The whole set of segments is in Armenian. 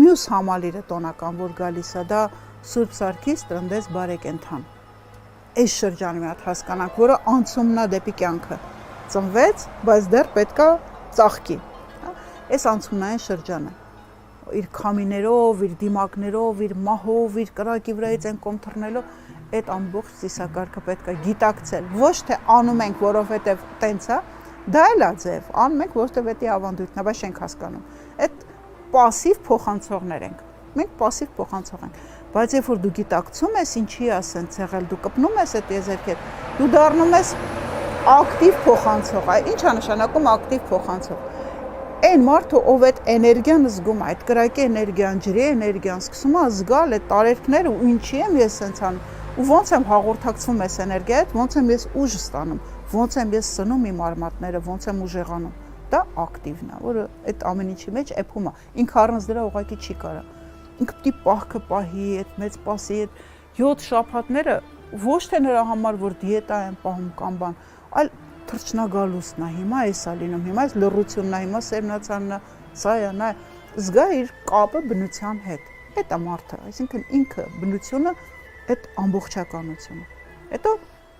Մյուս համալիրը տոնական, որ գալիս է, դա Սուրբ Սարգիս Տրնդես բարեկենդան։ Այս շրջանը մի հատ հասկանանք, որը անցումն է դեպի կյանքը։ Ծնվեց, բայց դեռ պետքա ծաղկի։ Այս անցումնային շրջանը իր քամիներով, իր դիմակներով, իր մահով, իր կրակի վրայից են կոմ թռնելով, այդ ամբողջ ծիսակարգը պետք է գիտակցել։ Ոչ թե անում ենք, որովհետև տենց է, դա էլ է ձև, անում ենք, որովհետև դա ավանդույթն է, բայց չենք հասկանում։ Այդ պասիվ փոխանցողներ ենք։ Մենք պասիվ փոխանցող ենք։ Բայց երբ որ դու գիտակցում ես, ինչի է սենց եղել, դու կպնում ես այդ եզերքեր, դու դառնում ես ակտիվ փոխանցող։ Ինչ է նշանակում ակտիվ փոխանցող։ Այն մարդը, ով այդ էներգիան զգում է, այդ կրակի էներգիան, ջրի էներգիան, սկսում է զգալ այդ տարերքները ու ինչի եմ ես սենց անում, ու ոնց եմ հաղորդակցվում այս էներգիայից, ոնց եմ ես ուժ ստանում, ոնց եմ ես սնում իմ արմատները, ոնց եմ ուժեղանում։ Դա ակտիվն է, որը այդ ամեն ինչի մեջ էփում է։ Ինքը առանց դրա ուղղակի չի կարա։ Ինքը պիտի պահքը պահի, այդ մեծ պասի, այդ 7 շաբաթները ոչ թե նրա համար, որ դիետա են պահում կամ բան, այլ թռչնագալուստն է, հիմա էս է լինում, հիմա էս լռությունն է, հիմա սերմնացանն է, սա է, նա զգա իր կապը բնության հետ։ Այդ է մարդը, այսինքն ինքը բնությունը, այդ ամբողջականությունը։ Հետո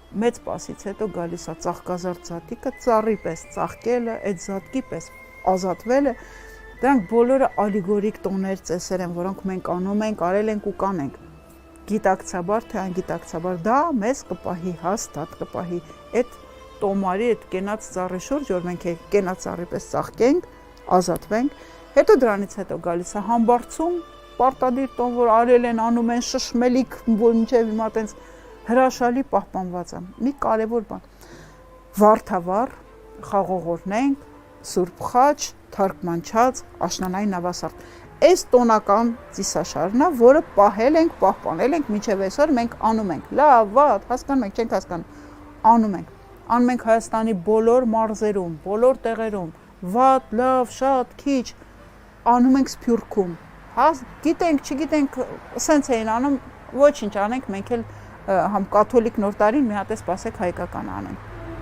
մեծ պասից հետո գալիս է ծաղկազարդ զատիկը, ծառի պես ծաղկելը, այդ զատկի պես ազատվելը, դրանք բոլորը ալիգորիկ տոներ, ծեսեր են, որոնք մենք անում ենք, արել ենք ու կանենք։ Գիտակցաբար թե անգիտակցաբար դա մեզ կպահի հաստատ, կպահի այդ տոմարի, այդ կենաց ծառի շուրջ, որ մենք կենաց ծառի պես ծաղկենք, ազատվենք, հետո դրանից հետո գալիս է համբարձում, պարտադիր տոն, որ արել են, անում են, շշմելիք, որ մինչև հիմա տենց հրաշալի պահպանված է։ Մի կարևոր բան, վարդավառ, խաղողորնենք, սուրբ խաչ, թարգմանչած, աշնանային նավասարդ։ Այս տոնական ծիսաշարն է, որը պահել ենք, պահպանել ենք, մինչև այսօր մենք անում ենք։ Լավ, վատ, հասկանում ենք, չենք հասկանում, անում ենք։ Անում ենք Հայաստանի բոլոր մարզերում, բոլոր տեղերում, վատ, լավ, շատ, քիչ, անում ենք Սփյուռքում։ Գիտենք, չգիտենք, սենց էին անում, ոչինչ անենք, մենք էլ համ կաթոլիկ նոր տարին մի հատ է սպասեք հայկական անենք։